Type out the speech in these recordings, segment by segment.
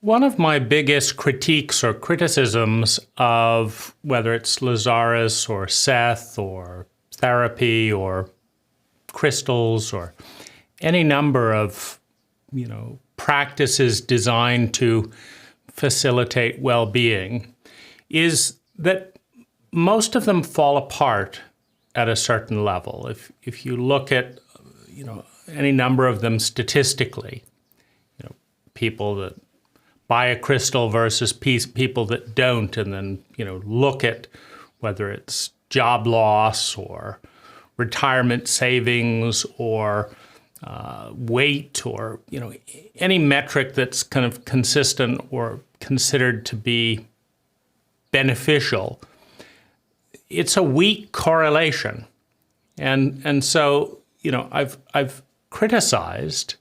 One of my biggest critiques or criticisms of whether it's Lazaris or Seth or therapy or crystals or any number of, practices designed to facilitate well-being is that most of them fall apart at a certain level. If you look at, any number of them statistically, people that buy a crystal versus people that don't, and then, look at whether it's job loss or retirement savings or weight or, any metric that's kind of consistent or considered to be beneficial, it's a weak correlation. And so, I've criticized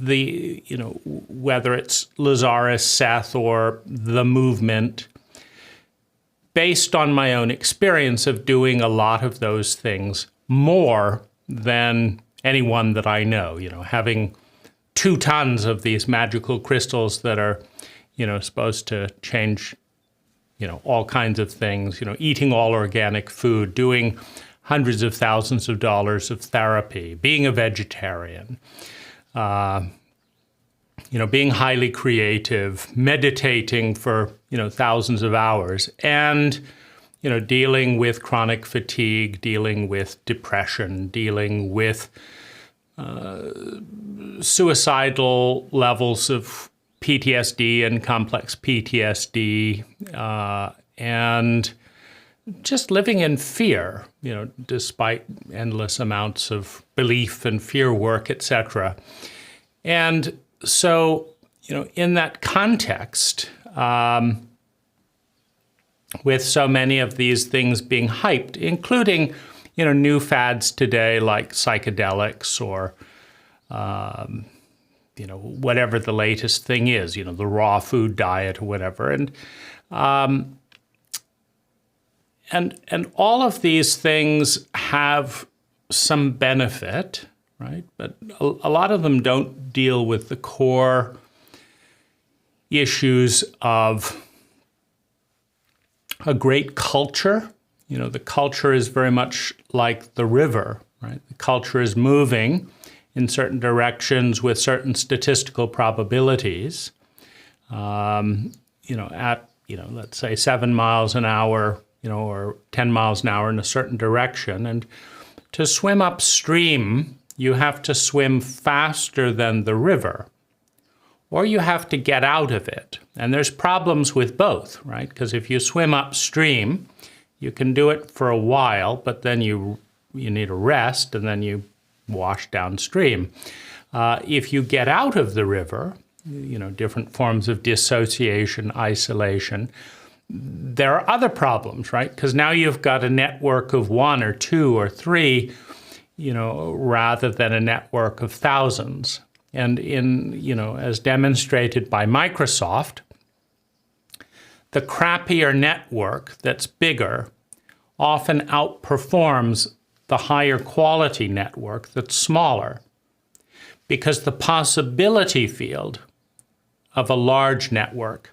whether it's Lazaris, Seth, or the movement, based on my own experience of doing a lot of those things more than anyone that I know, having 2 tons of these magical crystals that are, supposed to change, all kinds of things, eating all organic food, doing hundreds of thousands of dollars of therapy, being a vegetarian, being highly creative, meditating for, thousands of hours, and, dealing with chronic fatigue, dealing with depression, dealing with suicidal levels of PTSD and complex PTSD, and just living in fear, despite endless amounts of belief and fear work, etc. And so, in that context, with so many of these things being hyped, including, new fads today like psychedelics or, whatever the latest thing is, the raw food diet or whatever. And all of these things have some benefit, right? But a lot of them don't deal with the core issues of a great culture. The culture is very much like the river, right? The culture is moving in certain directions with certain statistical probabilities, at, let's say 7 miles an hour, or 10 miles an hour in a certain direction. And to swim upstream, you have to swim faster than the river, or you have to get out of it. And there's problems with both, right? Because if you swim upstream, you can do it for a while, but then you need a rest, and then you wash downstream. If you get out of the river, different forms of dissociation, isolation, there are other problems, right? Because now you've got a network of 1 or 2 or 3, rather than a network of thousands. And as demonstrated by Microsoft, the crappier network that's bigger often outperforms the higher quality network that's smaller, because the possibility field of a large network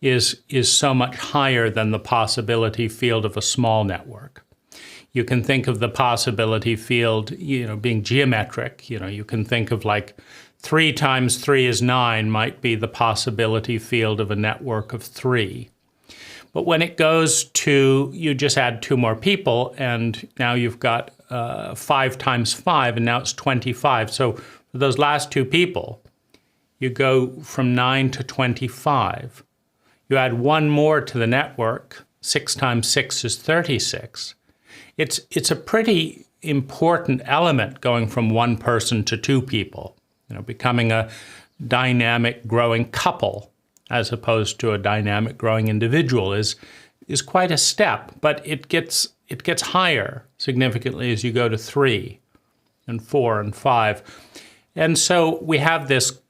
is so much higher than the possibility field of a small network. You can think of the possibility field, being geometric. You can think of like 3 times 3 is 9 might be the possibility field of a network of 3. But when it goes to, you just add 2 more people, and now you've got 5 times 5, and now it's 25. So for those last 2 people, you go from 9 to 25. You add 1 more to the network, 6 times 6 is 36. It's a pretty important element going from 1 person to 2 people, becoming a dynamic growing couple as opposed to a dynamic growing individual is quite a step, but it gets higher significantly as you go to 3 and 4 and 5. And so we have this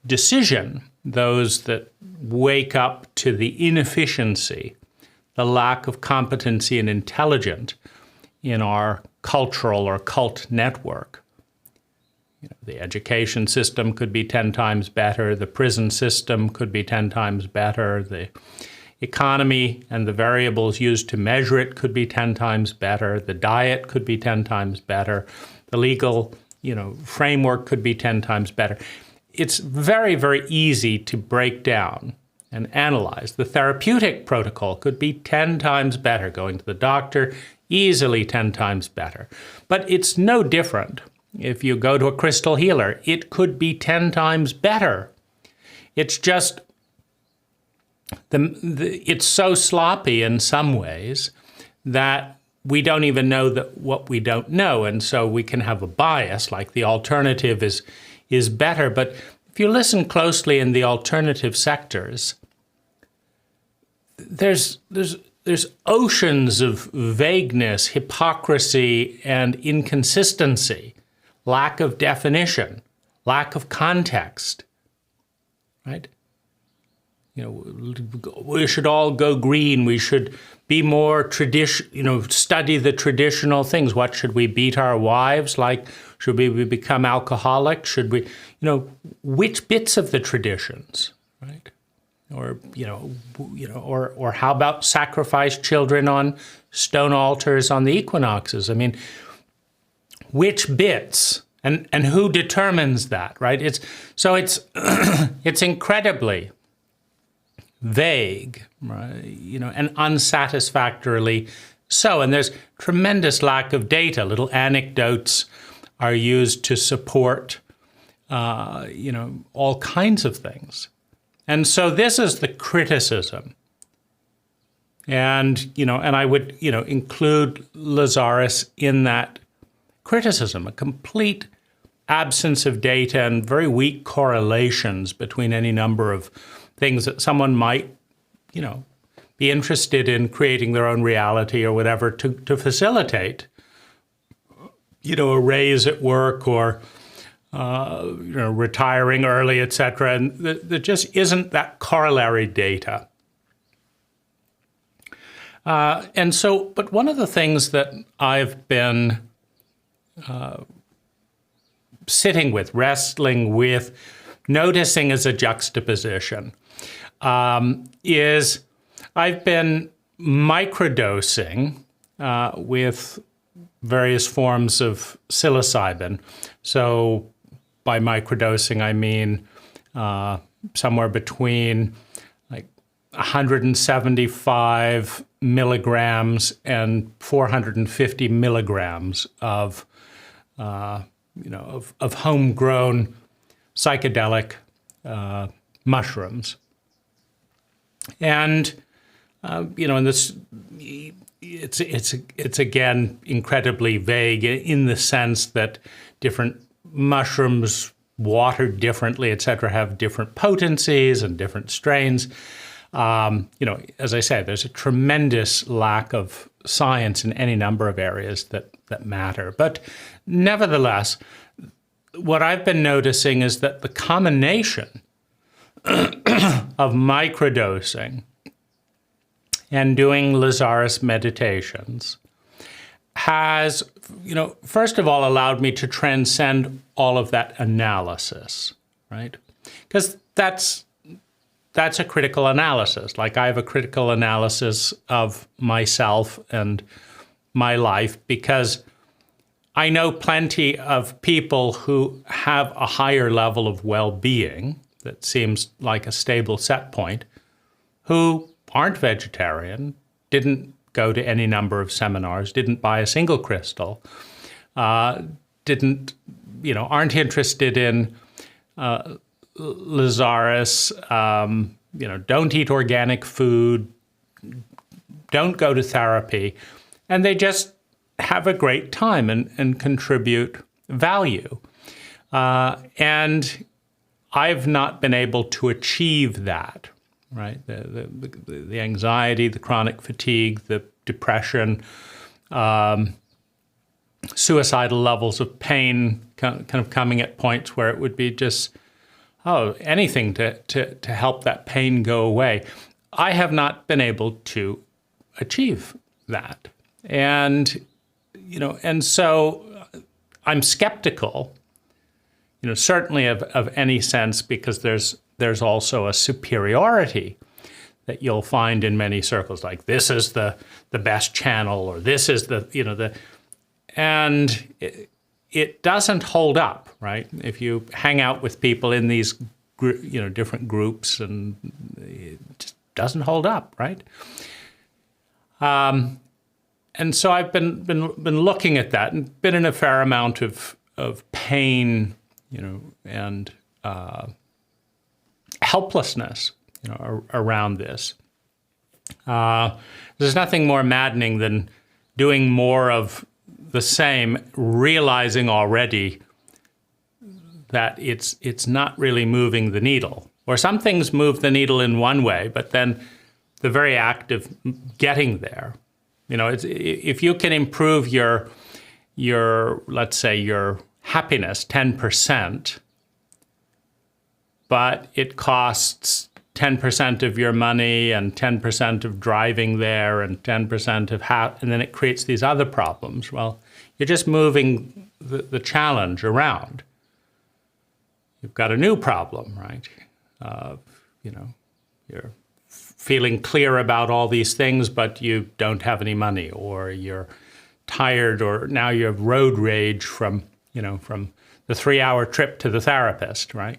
decision, those that wake up to the inefficiency, the lack of competency and intelligence in our cultural or cult network. The education system could be 10 times better. The prison system could be 10 times better. The economy and the variables used to measure it could be 10 times better. The diet could be 10 times better. The legal, framework could be 10 times better. It's very, very easy to break down and analyze. The therapeutic protocol could be 10 times better. Going to the doctor, easily 10 times better. But it's no different. If you go to a crystal healer, it could be 10 times better. It's just, it's so sloppy in some ways that we don't even know what we don't know. And so we can have a bias, like the alternative is better. But if you listen closely in the alternative sectors, there's oceans of vagueness, hypocrisy, and inconsistency, lack of definition, lack of context, right? We should all go green. We should be more study the traditional things. What should we beat our wives? Like, should we become alcoholic? Should we, which bits of the traditions, right? Or, or how about sacrifice children on stone altars on the equinoxes? I mean, which bits and who determines that, right? It's it's incredibly vague, right? And unsatisfactorily so. And there's tremendous lack of data. Little anecdotes are used to support, all kinds of things. And so this is the criticism. And, and I would, include Lazaris in that criticism, a complete absence of data and very weak correlations between any number of things that someone might, be interested in creating their own reality or whatever to facilitate, a raise at work or, retiring early, et cetera. And there just isn't that corollary data. But one of the things that I've been sitting with, wrestling with, noticing as a juxtaposition, is I've been microdosing with various forms of psilocybin. So by microdosing, I mean somewhere between like 175 milligrams and 450 milligrams of homegrown psychedelic mushrooms. And and this, it's again incredibly vague in the sense that different mushrooms watered differently, et cetera, have different potencies and different strains. As I say, there's a tremendous lack of science in any number of areas that matter. But nevertheless, what I've been noticing is that the combination of microdosing and doing Lazaris meditations has, first of all, allowed me to transcend all of that analysis, right? Because that's a critical analysis. Like, I have a critical analysis of myself and my life because I know plenty of people who have a higher level of well-being that seems like a stable set point, who aren't vegetarian, didn't go to any number of seminars, didn't buy a single crystal, aren't interested in Lazaris, don't eat organic food, don't go to therapy, and they just have a great time and contribute value. And I've not been able to achieve that, right? The anxiety, the chronic fatigue, the depression, suicidal levels of pain kind of coming at points where it would be just, anything to help that pain go away. I have not been able to achieve that. And, and so I'm skeptical certainly of any sense, because there's also a superiority that you'll find in many circles, like this is the best channel, or this is and it doesn't hold up, right? If you hang out with people in these different groups, and it just doesn't hold up, right? And so I've been looking at that, and been in a fair amount of pain, and helplessness, around this. There's nothing more maddening than doing more of the same, realizing already that it's not really moving the needle. Or some things move the needle in one way, but then the very act of getting there, if you can improve your let's say your happiness 10%, but it costs 10% of your money and 10% of driving there and 10% of and then it creates these other problems. Well, you're just moving the challenge around. You've got a new problem, right? You're feeling clear about all these things, but you don't have any money, or you're tired, or now you have road rage from the 3-hour trip to the therapist, right?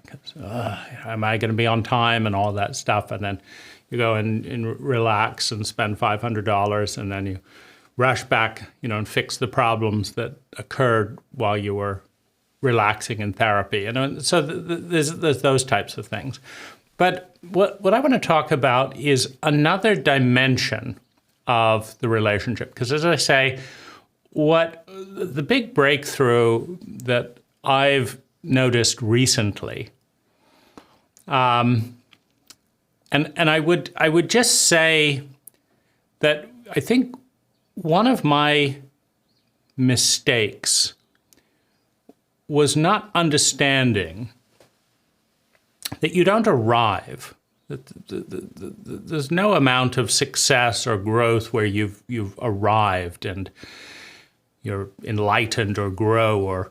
Am I going to be on time and all that stuff? And then you go and relax and spend $500, and then you rush back, and fix the problems that occurred while you were relaxing in therapy. So there's those types of things. But what I want to talk about is another dimension of the relationship. Because as I say, what the big breakthrough that I've noticed recently, and I would just say that I think one of my mistakes was not understanding that you don't arrive. There's no amount of success or growth where you've arrived and you're enlightened or grow, or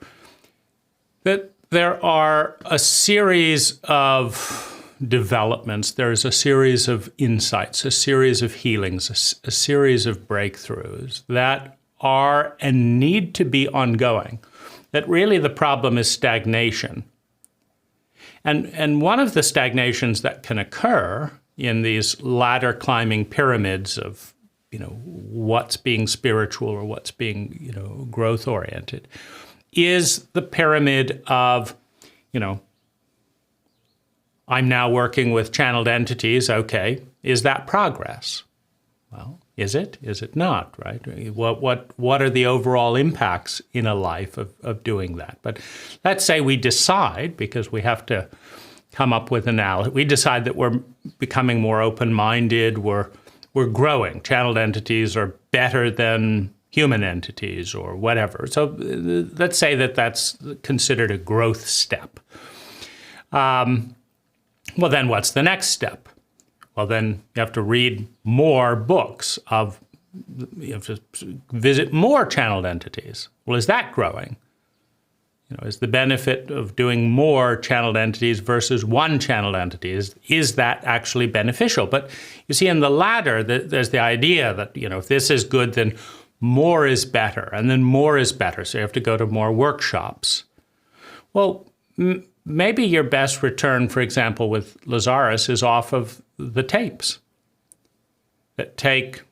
that there are a series of developments, there's a series of insights, a series of healings, a series of breakthroughs that are and need to be ongoing. That really the problem is stagnation. And one of the stagnations that can occur in these ladder climbing pyramids of, what's being spiritual or what's being, growth oriented, is the pyramid of, I'm now working with channeled entities. Okay, is that progress? Well, is it? Is it not, right? What are the overall impacts in a life of doing that? But let's say we decide, because we have to come up with analysis, we decide that we're becoming more open-minded, we're growing. Channeled entities are better than human entities or whatever. So let's say that that's considered a growth step. Well, then what's the next step? Well, then you have to read more books you have to visit more channeled entities. Well, is that growing? Is the benefit of doing more channeled entities versus one channeled entity, is that actually beneficial? But you see, in the ladder, there's the idea that, if this is good, then more is better, and then more is better. So you have to go to more workshops. Well, maybe your best return, for example, with Lazaris is off of the tapes that take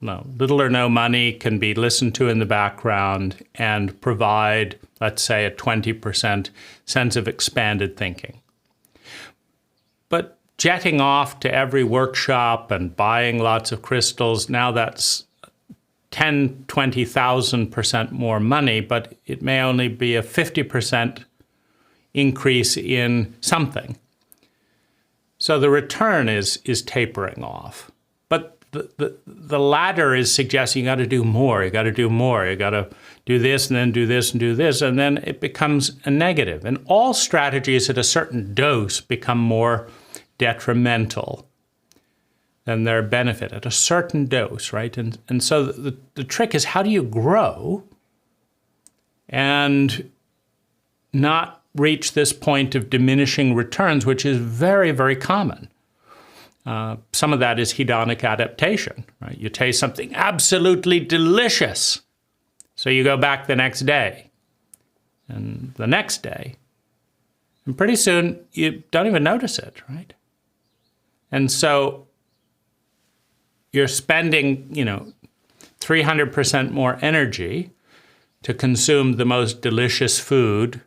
little or no money, can be listened to in the background, and provide, let's say, a 20% sense of expanded thinking. But jetting off to every workshop and buying lots of crystals, now that's 10, 20,000% more money, but it may only be a 50% increase in something. So the return is tapering off. But the ladder is suggesting you got to do more, you got to do more, you got to do this and then do this and do this, and then it becomes a negative. And all strategies at a certain dose become more detrimental than their benefit at a certain dose, right? And so the trick is, how do you grow and not reach this point of diminishing returns, which is very, very common. Some of that is hedonic adaptation, right? You taste something absolutely delicious, so you go back the next day, and the next day, and pretty soon you don't even notice it, right? And so you're spending, 300% more energy to consume the most delicious food,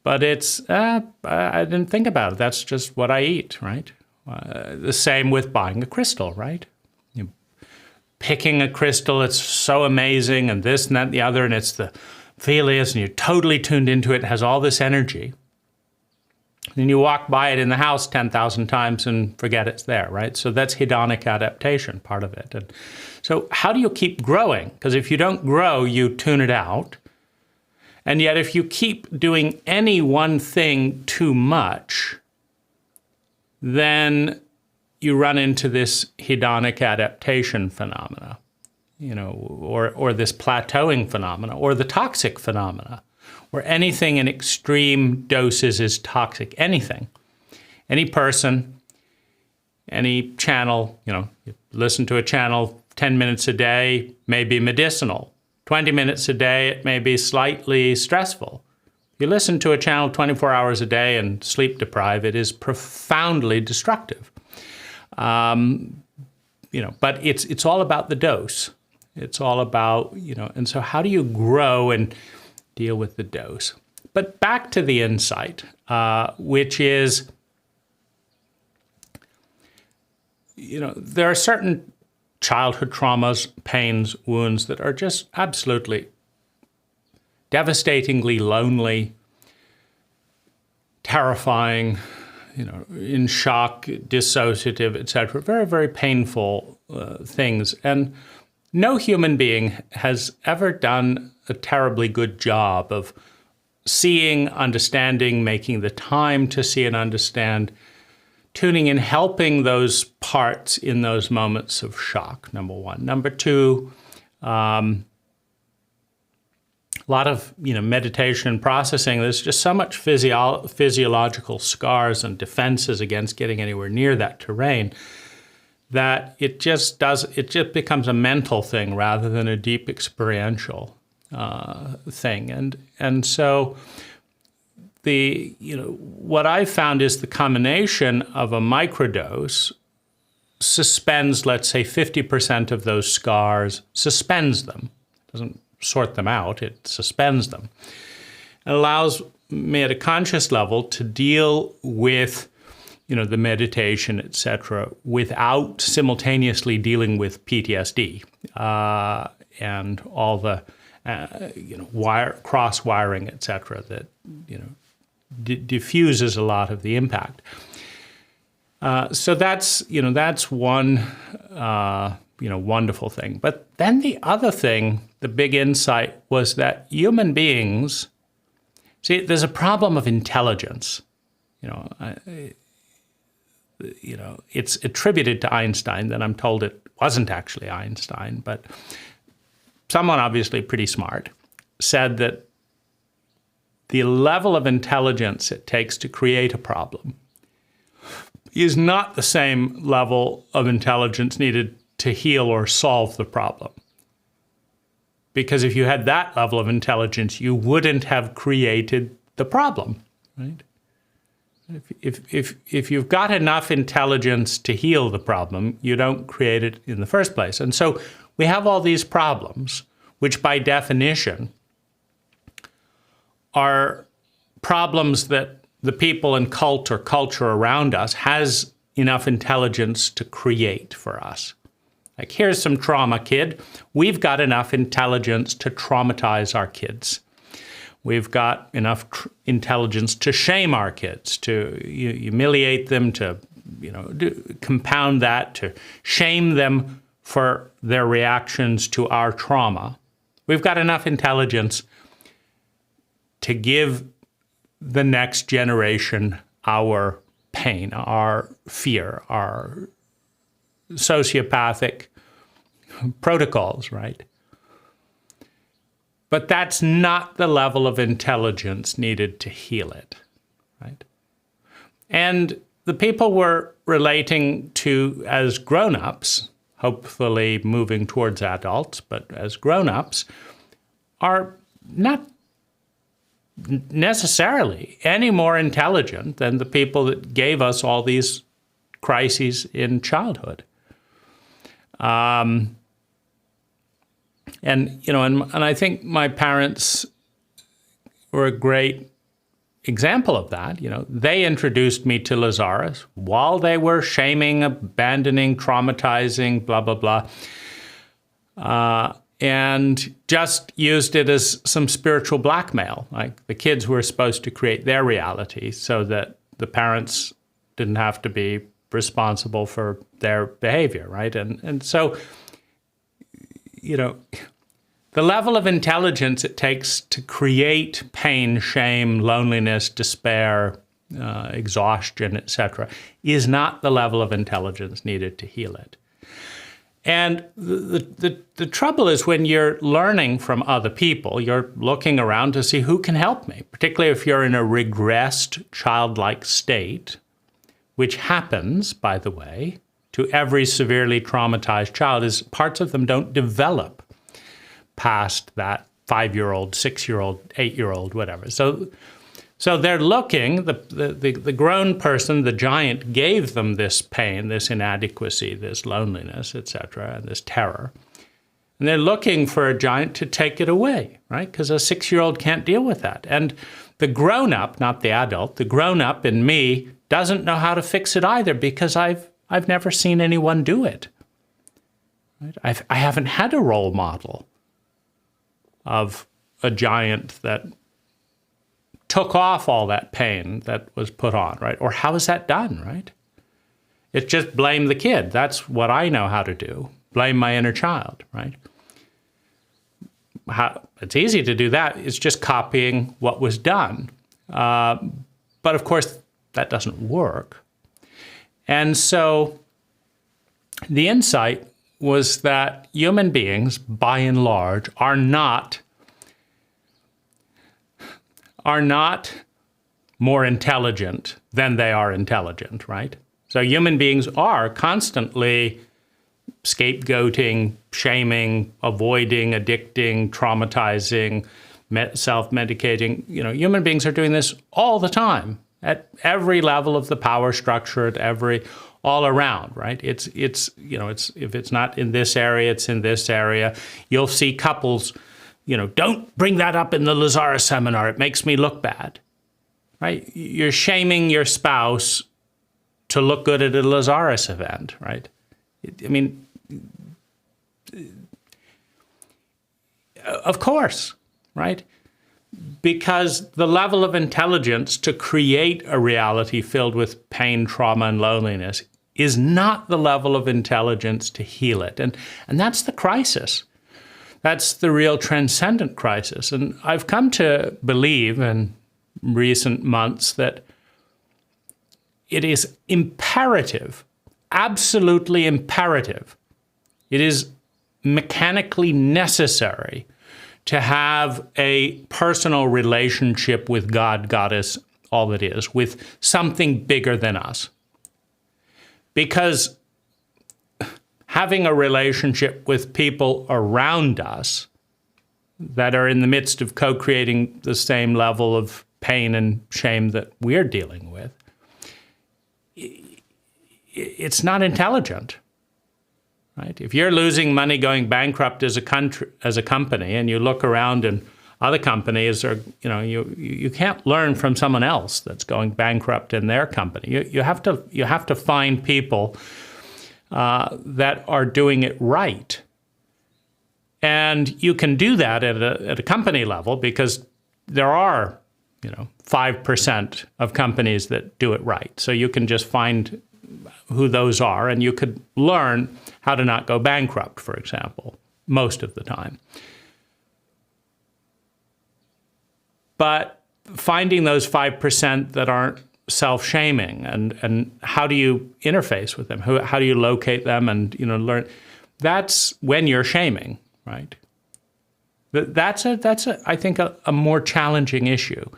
but it's, I didn't think about it. That's just what I eat, right? The same with buying a crystal, right? You're picking a crystal, it's so amazing, and this and that and the other, and it's the Velius, and you're totally tuned into it, it has all this energy. Then you walk by it in the house 10,000 times and forget it's there, right? So that's hedonic adaptation, part of it. And so how do you keep growing? Because if you don't grow, you tune it out. And yet if you keep doing any one thing too much, then you run into this hedonic adaptation phenomena, or this plateauing phenomena, or the toxic phenomena, where anything in extreme doses is toxic. Anything. Any person, any channel, you listen to a channel 10 minutes a day may be medicinal. 20 minutes a day, it may be slightly stressful. You listen to a channel 24 hours a day and sleep deprive, it is profoundly destructive. But it's all about the dose. It's all about, and so how do you grow and deal with the dose? But back to the insight, which is, there are certain childhood traumas, pains, wounds that are just absolutely devastatingly lonely, terrifying, in shock, dissociative, etc. Very, very painful things. And no human being has ever done a terribly good job of seeing, understanding, making the time to see and understand, tuning in, helping those parts in those moments of shock, number one. Number two, a lot of meditation and processing. There's just so much physiological scars and defenses against getting anywhere near that terrain that it just becomes a mental thing rather than a deep experiential thing. And so what I found is the combination of a microdose suspends, let's say, 50% of those scars, suspends them, doesn't sort them out, it suspends them. It allows me at a conscious level to deal with, the meditation, etc., without simultaneously dealing with PTSD and all the, cross-wiring, etc., that, diffuses a lot of the impact. So that's one, wonderful thing. But then the other thing, the big insight, was that human beings, there's a problem of intelligence. It's attributed to Einstein, then I'm told it wasn't actually Einstein, but someone obviously pretty smart said that the level of intelligence it takes to create a problem is not the same level of intelligence needed to heal or solve the problem. Because if you had that level of intelligence, you wouldn't have created the problem, right? If you've got enough intelligence to heal the problem, you don't create it in the first place. And so we have all these problems, which by definition are problems that the people and culture around us has enough intelligence to create for us. Like, here's some trauma, kid. We've got enough intelligence to traumatize our kids. We've got enough intelligence to shame our kids, to humiliate them, to compound that, to shame them for their reactions to our trauma. We've got enough intelligence to give the next generation our pain, our fear, our sociopathic protocols, right? But that's not the level of intelligence needed to heal it, right? And the people we're relating to as grown-ups, hopefully moving towards adults, but as grown-ups, are not necessarily any more intelligent than the people that gave us all these crises in childhood. And I think my parents were a great example of that. They introduced me to Lazaris while they were shaming, abandoning, traumatizing, blah, blah, blah. And just used it as some spiritual blackmail. Like the kids were supposed to create their reality so that the parents didn't have to be responsible for their behavior, right? And so, the level of intelligence it takes to create pain, shame, loneliness, despair, exhaustion, etc., is not the level of intelligence needed to heal it. And the trouble is when you're learning from other people, you're looking around to see who can help me, particularly if you're in a regressed childlike state, which happens, by the way, to every severely traumatized child, is parts of them don't develop past that 5-year-old, 6-year-old, 8-year-old, whatever. So they're looking, the grown person, the giant, gave them this pain, this inadequacy, this loneliness, etc., and this terror. And they're looking for a giant to take it away, right? Because a 6-year-old can't deal with that. And the grown-up, not the adult, the grown-up in me doesn't know how to fix it either because I've never seen anyone do it. Right? I haven't had a role model of a giant that took off all that pain that was put on, right? Or how is that done, right? It's just blame the kid. That's what I know how to do. Blame my inner child, right? It's easy to do that. It's just copying what was done. But of course, that doesn't work. And so the insight was that human beings, by and large, are not more intelligent than they are intelligent, right? So human beings are constantly scapegoating, shaming, avoiding, addicting, traumatizing, self-medicating. Human beings are doing this all the time at every level of the power structure, all around, right? It's if it's not in this area, it's in this area. You'll see couples, don't bring that up in the Lazaris seminar. It makes me look bad, right? You're shaming your spouse to look good at a Lazaris event, right? Of course, right? Because the level of intelligence to create a reality filled with pain, trauma, and loneliness is not the level of intelligence to heal it. And that's the crisis. That's the real transcendent crisis. And I've come to believe in recent months that it is imperative, absolutely imperative. It is mechanically necessary to have a personal relationship with God, Goddess, all that is, with something bigger than us. Because having a relationship with people around us that are in the midst of co-creating the same level of pain and shame that we're dealing with, it's not intelligent. Right? If you're losing money, going bankrupt as a company, and you look around and other companies are, you can't learn from someone else that's going bankrupt in their company. You have to find people that are doing it right, and you can do that at a company level because there are 5% of companies that do it right. So you can just find who those are, and you could learn how to not go bankrupt, for example, most of the time. But finding those 5% that aren't self-shaming, and how do you interface with them? How do you locate them and learn? That's when you're shaming, right? That's I think a more challenging issue.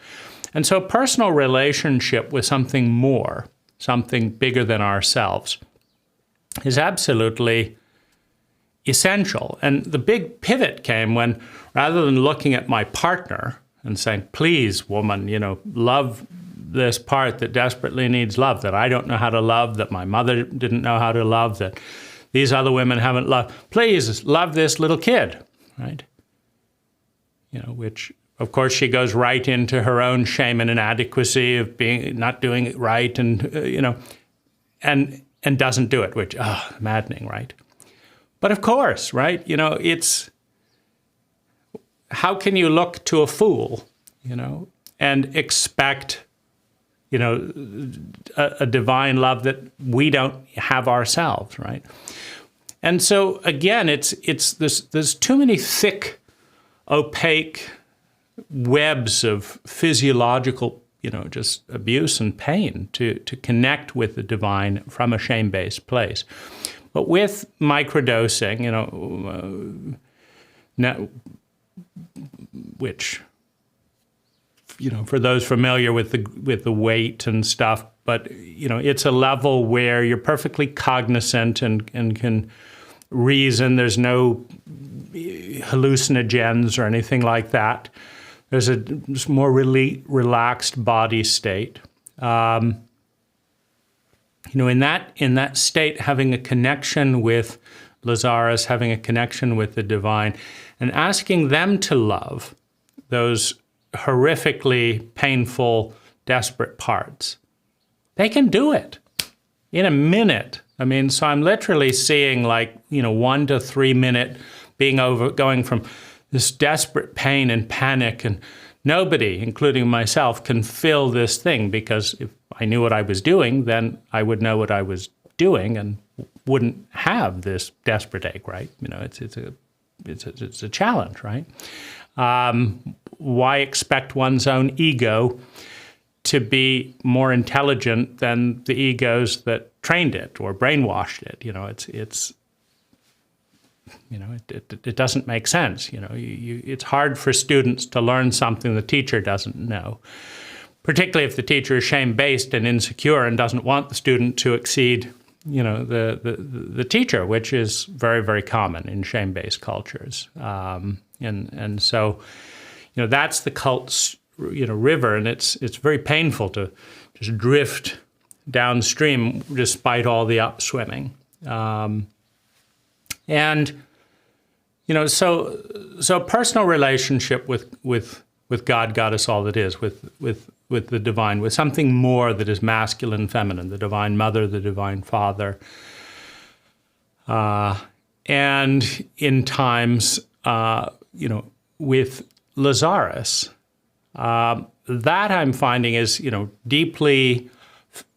And so personal relationship with something more, something bigger than ourselves, is absolutely essential. And the big pivot came when, rather than looking at my partner and saying, please, woman, love this part that desperately needs love, that I don't know how to love, that my mother didn't know how to love, that these other women haven't loved, please love this little kid, right? Which, of course, she goes right into her own shame and inadequacy of not doing it right, and and doesn't do it, which maddening, right? But of course, right? It's how can you look to a fool, and expect, a divine love that we don't have ourselves, right? And so again, there's too many thick, opaque webs of physiological, just abuse and pain to connect with the divine from a shame-based place. But with microdosing, which, for those familiar with the weight and stuff, but it's a level where you're perfectly cognizant and can reason. There's no hallucinogens or anything like that. There's a just more relaxed body state. In that state, having a connection with Lazaris, having a connection with the divine, and asking them to love those horrifically painful, desperate parts. They can do it in a minute. So I'm literally seeing 1 to 3 minute going from this desperate pain and panic, and nobody, including myself, can fill this thing, because if I knew what I was doing, then I would know what I was doing and wouldn't have this desperate ache, right? It's a challenge, right? Why expect one's own ego to be more intelligent than the egos that trained it or brainwashed it? It doesn't make sense. It's hard for students to learn something the teacher doesn't know, particularly if the teacher is shame-based and insecure and doesn't want the student to exceed, the teacher, which is very, very common in shame-based cultures. And so, that's the cult's, river, and it's very painful to just drift downstream despite all the upswimming. So personal relationship with God, Goddess, all that is, with the divine, with something more that is masculine, feminine, the divine mother, the divine father, and in times, with Lazaris, that I'm finding is, deeply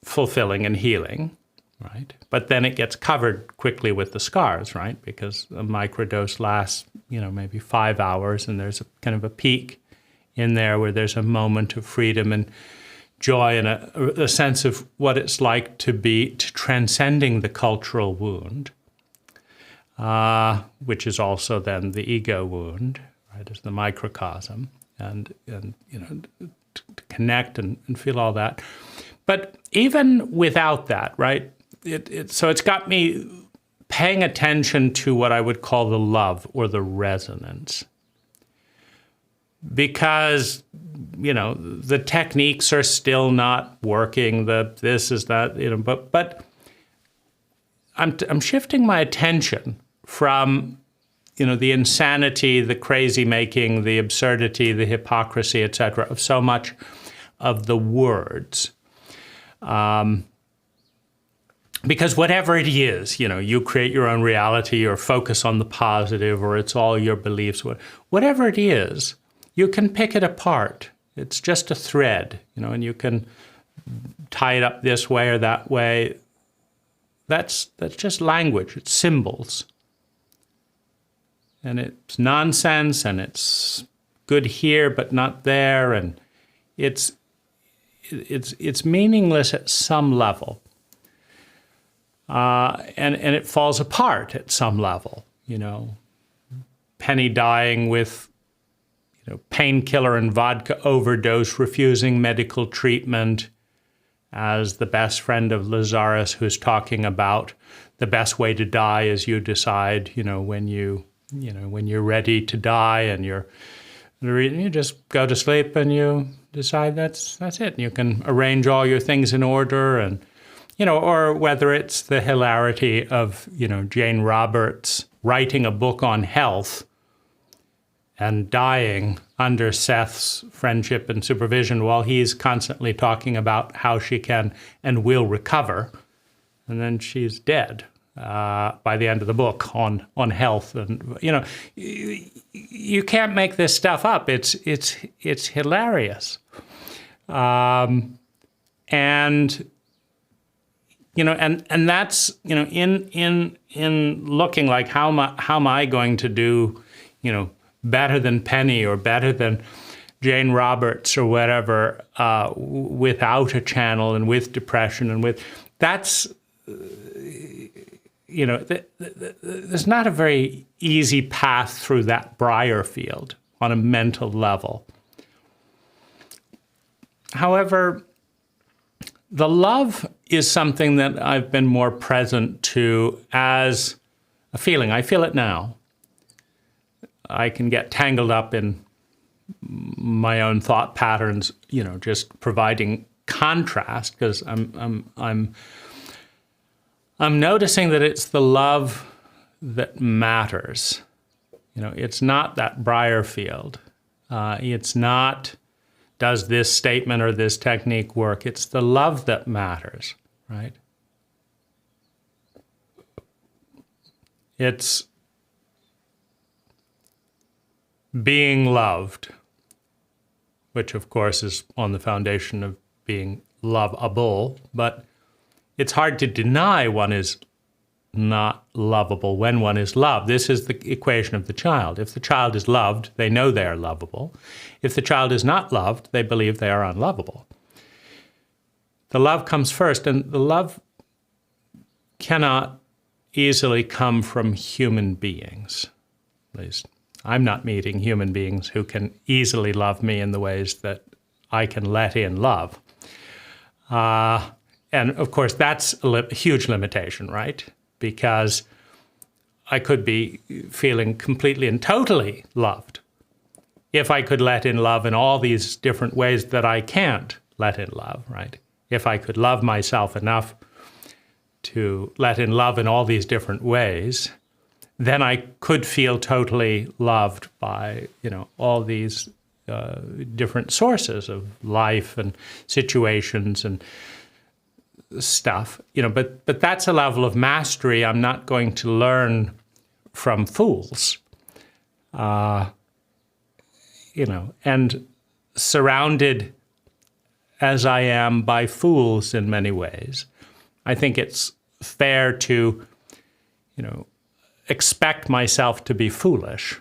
fulfilling and healing, right? But then it gets covered quickly with the scars, right? Because a microdose lasts, maybe 5 hours, and there's a kind of a peak in there where there's a moment of freedom and joy and a sense of what it's like to transcending the cultural wound, which is also then the ego wound, right? As the microcosm, and to connect and feel all that. But even without that, right? So it's got me paying attention to what I would call the love or the resonance. Because, the techniques are still not working, this is that, but I'm shifting my attention from, the insanity, the crazy making, the absurdity, the hypocrisy, etc., of so much of the words. Because whatever it is, you create your own reality or focus on the positive, or it's all your beliefs, whatever it is, you can pick it apart. It's just a thread, and you can tie it up this way or that way. That's just language. It's symbols. And it's nonsense, and it's good here but not there, and it's meaningless at some level. And it falls apart at some level, Penny dying with painkiller and vodka overdose, refusing medical treatment, as the best friend of Lazaris, who's talking about the best way to die is you decide, when you're ready to die, and you just go to sleep and you decide that's it. You can arrange all your things in order, and or whether it's the hilarity of Jane Roberts writing a book on health and dying under Seth's friendship and supervision while he's constantly talking about how she can and will recover. And then she's dead by the end of the book on health. And, you can't make this stuff up. It's hilarious. And that's, in looking like how am I going to do, better than Penny or better than Jane Roberts or whatever, without a channel and with depression and with, that's, there's not a very easy path through that briar field on a mental level. However, the love is something that I've been more present to as a feeling. I feel it now. I can get tangled up in my own thought patterns, just providing contrast, because I'm noticing that it's the love that matters. It's not that briar field. It's not, does this statement or this technique work? It's the love that matters, right? It's being loved, which of course is on the foundation of being lovable, but it's hard to deny one is not lovable when one is loved. This is the equation of the child. If the child is loved, they know they are lovable. If the child is not loved, they believe they are unlovable. The love comes first, and the love cannot easily come from human beings. At least I'm not meeting human beings who can easily love me in the ways that I can let in love. And of course, that's a huge limitation, right? Because I could be feeling completely and totally loved if I could let in love in all these different ways that I can't let in love, right? If I could love myself enough to let in love in all these different ways, then I could feel totally loved by, all these different sources of life and situations and stuff, but that's a level of mastery I'm not going to learn from fools, and surrounded as I am by fools in many ways, I think it's fair to, expect myself to be foolish,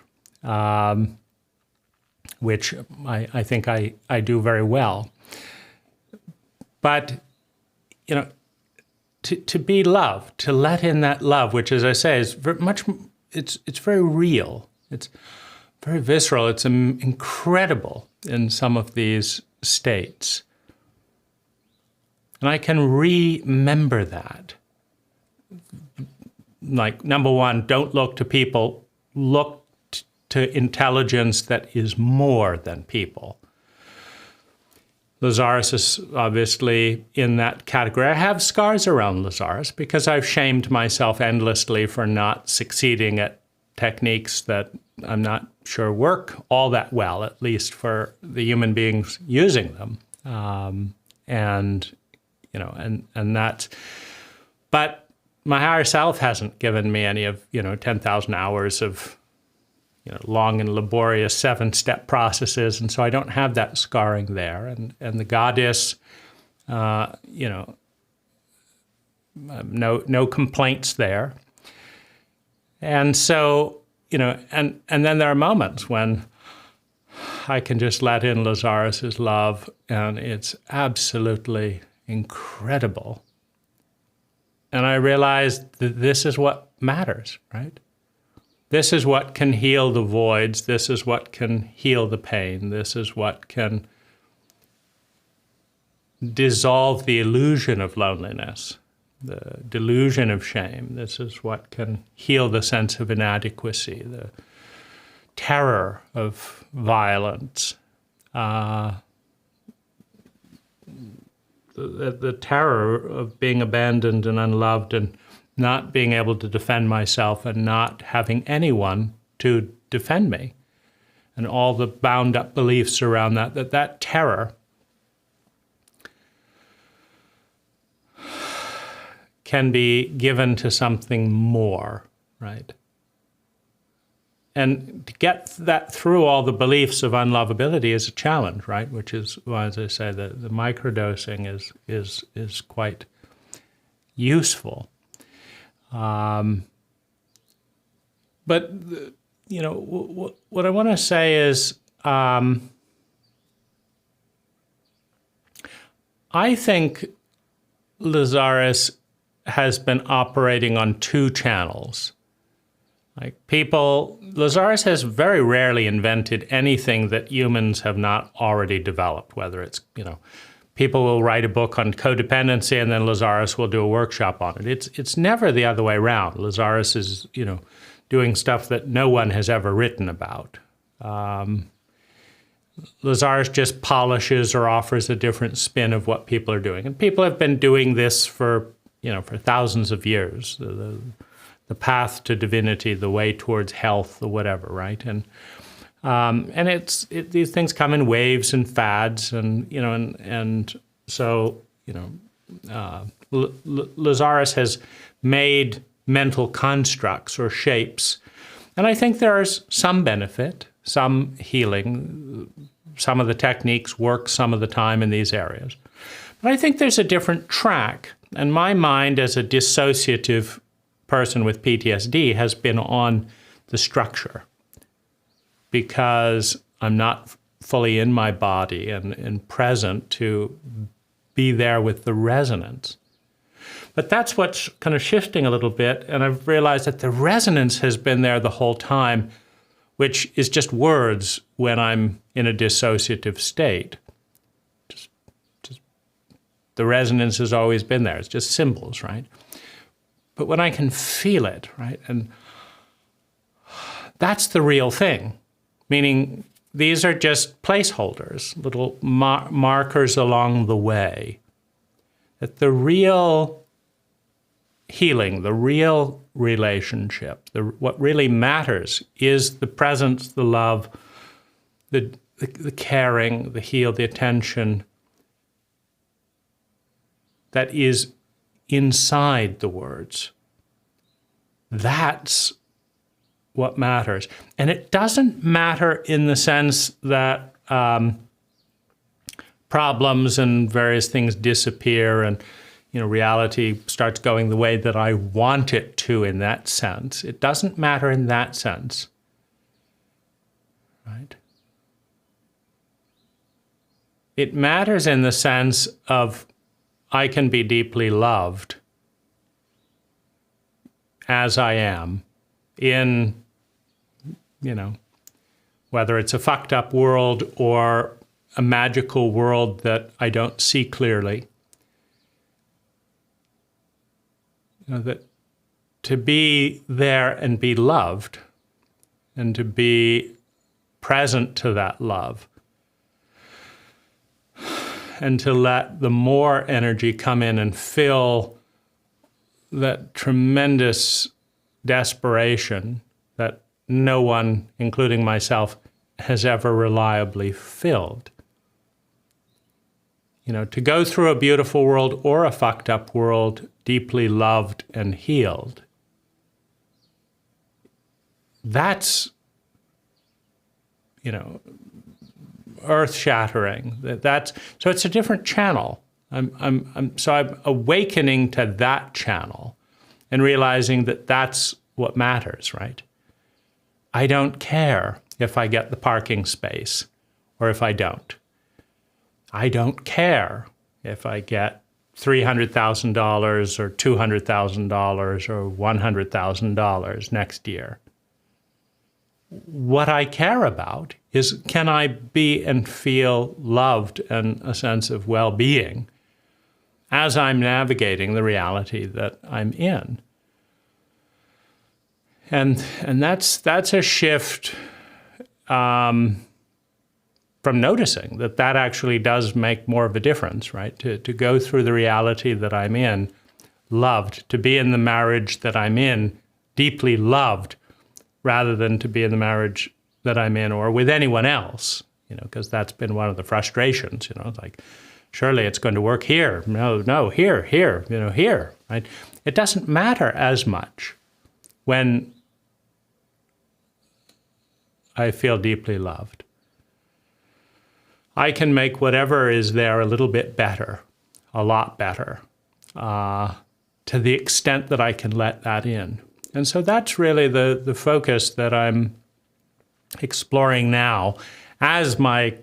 which I think I do very well. But to be loved, to let in that love, which, as I say, is very much, it's very real. It's very visceral. It's incredible in some of these states. And I can remember that. Like, number one, don't look to people. Look to intelligence that is more than people. Lazaris is obviously in that category. I have scars around Lazaris because I've shamed myself endlessly for not succeeding at techniques that I'm not sure work all that well, at least for the human beings using them. And that's, but my higher self hasn't given me any of, 10,000 hours of, long and laborious 7-step processes, and so I don't have that scarring there. And the goddess, no complaints there. And so, and then there are moments when I can just let in Lazaris's love, and it's absolutely incredible. And I realized that this is what matters, right? This is what can heal the voids. This is what can heal the pain. This is what can dissolve the illusion of loneliness, the delusion of shame. This is what can heal the sense of inadequacy, the terror of violence, the terror of being abandoned and unloved and not being able to defend myself and not having anyone to defend me, and all the bound up beliefs around that terror can be given to something more, right? And to get that through all the beliefs of unlovability is a challenge, right? Which is why, as I say, the microdosing is quite useful. But what I want to say is, I think Lazaris has been operating on two channels. Lazaris has very rarely invented anything that humans have not already developed, whether it's, people will write a book on codependency and then Lazaris will do a workshop on it. It's never the other way around. Lazaris is, doing stuff that no one has ever written about. Lazaris just polishes or offers a different spin of what people are doing. And people have been doing this for thousands of years. The path to divinity, the way towards health, the whatever, right? And these things come in waves and fads, and so Lazaris has made mental constructs or shapes, and I think there's some benefit, some healing. Some of the techniques work some of the time in these areas, but I think there's a different track. And my mind, as a dissociative person with PTSD, has been on the structure because I'm not fully in my body and present to be there with the resonance. But that's what's kind of shifting a little bit, and I've realized that the resonance has been there the whole time, which is just words when I'm in a dissociative state. Just the resonance has always been there. It's just symbols, right? But when I can feel it, right, and that's the real thing, meaning these are just placeholders, little markers along the way, that the real healing, the real relationship, what really matters is the presence, the love, the caring, the heal, the attention that is inside the words. That's what matters. And it doesn't matter in the sense that problems and various things disappear and reality starts going the way that I want it to in that sense. It doesn't matter in that sense, right? It matters in the sense of I can be deeply loved as I am in, whether it's a fucked up world or a magical world that I don't see clearly. That to be there and be loved and to be present to that love and to let the more energy come in and fill that tremendous desperation that no one, including myself, has ever reliably filled. To go through a beautiful world or a fucked up world, deeply loved and healed, that's, earth-shattering. So it's a different channel. I'm awakening to that channel and realizing that that's what matters, right? I don't care if I get the parking space or if I don't. I don't care if I get $300,000 or $200,000 or $100,000 next year. what I care about is, can I be and feel loved and a sense of well-being as I'm navigating the reality that I'm in? And that's a shift from noticing that actually does make more of a difference, right? To go through the reality that I'm in, loved, to be in the marriage that I'm in, deeply loved, rather than to be in the marriage that I'm in or with anyone else, because that's been one of the frustrations, like, surely it's going to work here. No, here, here, right? It doesn't matter as much when I feel deeply loved. I can make whatever is there a little bit better, a lot better, to the extent that I can let that in. And so that's really the focus that I'm exploring now as my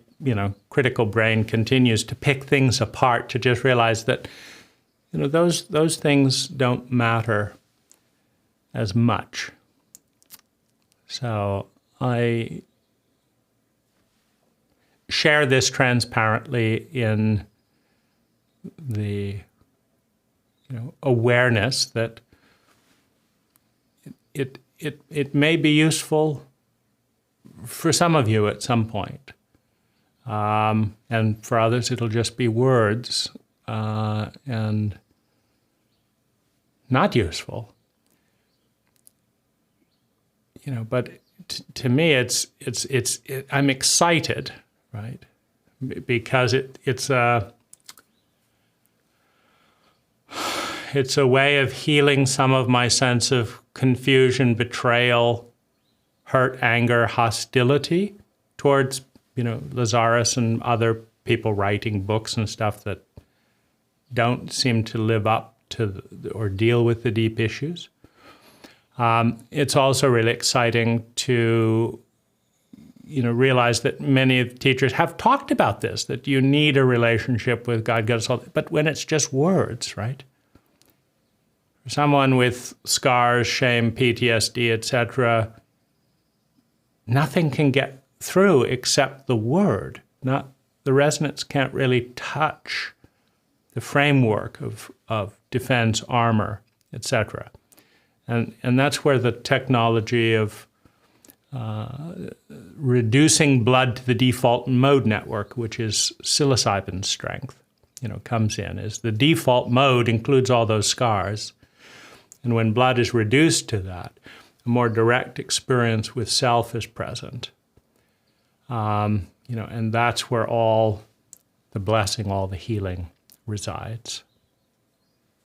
critical brain continues to pick things apart, to just realize that those things don't matter as much. So I share this transparently in the awareness that it may be useful for some of you at some point. And for others, it'll just be words and not useful. But to me, I'm excited, right? Because it's a way of healing some of my sense of confusion, betrayal, hurt, anger, hostility towards, Lazaris and other people writing books and stuff that don't seem to live up to or deal with the deep issues. It's also really exciting to, realize that many of the teachers have talked about this, that you need a relationship with God, but when it's just words, right? For someone with scars, shame, PTSD, etc., nothing can get through except the word. The resonance can't really touch the framework of defense, armor, etc. And that's where the technology of reducing blood to the default mode network, which is psilocybin strength, comes in. Is the default mode includes all those scars. And when blood is reduced to that, a more direct experience with self is present. And that's where all the blessing, all the healing resides.